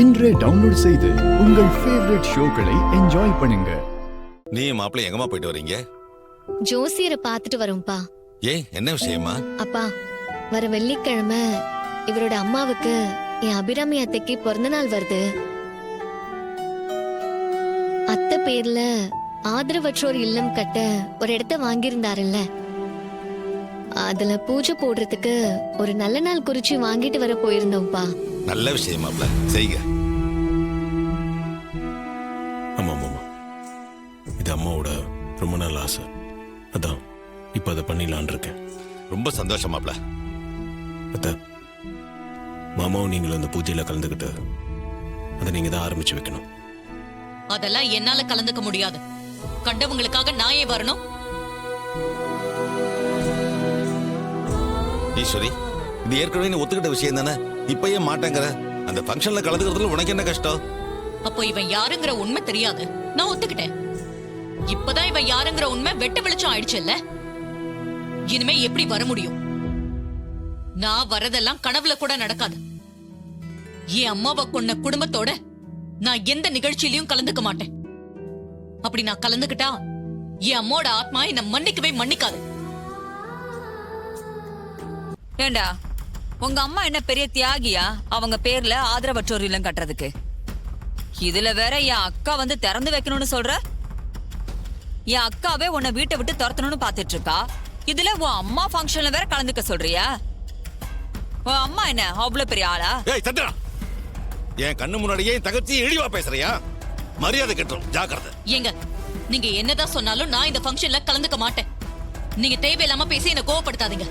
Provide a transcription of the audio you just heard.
இன்றே டவுன்லோட் செய்து உங்கள் ஃபேவரட் ஷோக்களை என்ஜாய் பண்ணுங்க. நீ மாப்பிள்ளை எங்கம்மா போயிட்டு வரீங்க? ஜோசியரை பாத்துட்டு வரோம்ப்பா. ஏன், என்ன விஷயமா? அப்பா, வர வெள்ளிக்கிழமை இவரோட அம்மாவுக்கு என் அபிராமி அத்தைக்கு பிறந்த நாள் வருது. அத்தை பேர்ல ஆதரவற்றோர் இல்லம் கட்ட ஒரு இடத்த வாங்கியிருந்தாருல்ல, அதுல பூஜை போடுறதுக்கு ஒரு நல்ல நாள் குறிச்சு வாங்கிட்டு வர போயிருந்தோம்ப்பா. நல்ல விஷயம் மாப்பிள்ள, செய்க. ஆமா ஆமா, இது அம்மாவோட ரொம்ப நாள் ஆசை. அதான் இப்ப அதை பண்ணிடலான் இருக்கேன். ரொம்ப சந்தோஷம் மாப்பிள்ள. அத்த, மாமாவும் நீங்களும் அந்த பூஜையில கலந்துக்கிட்டு அதை நீங்க தான் ஆரம்பிச்சு வைக்கணும். அதெல்லாம் என்னால கலந்துக்க முடியாது. கண்டவங்களுக்காக நான் ஏன் வரணும்? ஈஸ்வரி, இது ஏற்கனவே நீ ஒத்துக்கிட்ட விஷயம் தானே, இப்ப ஏன் மாட்டேங்கிற? அந்த ஃபங்க்ஷன்ல கலந்துக்கிறதுல உனக்கு என்ன கஷ்டம்? அப்போ இவன் யாருங்கிற உண்மை தெரியாது, நான் ஒத்துக்கிட்டேன். இப்பதான் இவன் யாருங்கிற உண்மை வெட்ட வெளிச்சம் ஆயிடுச்சு இல்ல. இனிமே எப்படி வர முடியும்? நான் வரதெல்லாம் கனவுல கூட நடக்காது. என் அம்மாவை கொன்ன குடும்பத்தோட நான் எந்த நிகழ்ச்சியிலையும் கலந்துக்க மாட்டேன். அப்படி நான் கலந்துக்கிட்டா என் அம்மாவோட ஆத்மா என்ன மன்னிக்கவே மன்னிக்காது. ஏண்டா, உங்க அம்மா என்ன பெரிய தியாகியா அவங்க பேர்ல ஆதரவற்றோர் இல்லம் கட்டுறதுக்கு? இதுல வேற என் அக்கா வந்து திறந்து வைக்கணும்னு சொல்ற. என் அக்காவே உன்னை வீட்டை விட்டு துரத்தணும்னு பாத்துட்டு இருக்கா. இதுல உன் அம்மா ஃபங்க்ஷன்ல வேற கலந்துக்க சொல்றியா? உன் அம்மா என்ன அவ்வளவு பெரிய ஆளா? ஏய் சந்திரா, என் கண்ணு முன்னாடியே தகச்சி இழிவா பேசுறியா? மரியாதை கெட்டுரும், ஜாக்கிரதை. ஏங்க, நீங்க என்னதான் சொன்னாலும் நான் இந்த ஃபங்க்ஷன்ல கலந்துக்க மாட்டேன். நீங்க தேவையில்லாம பேசி என்ன கோவப்படுத்தாதீங்க.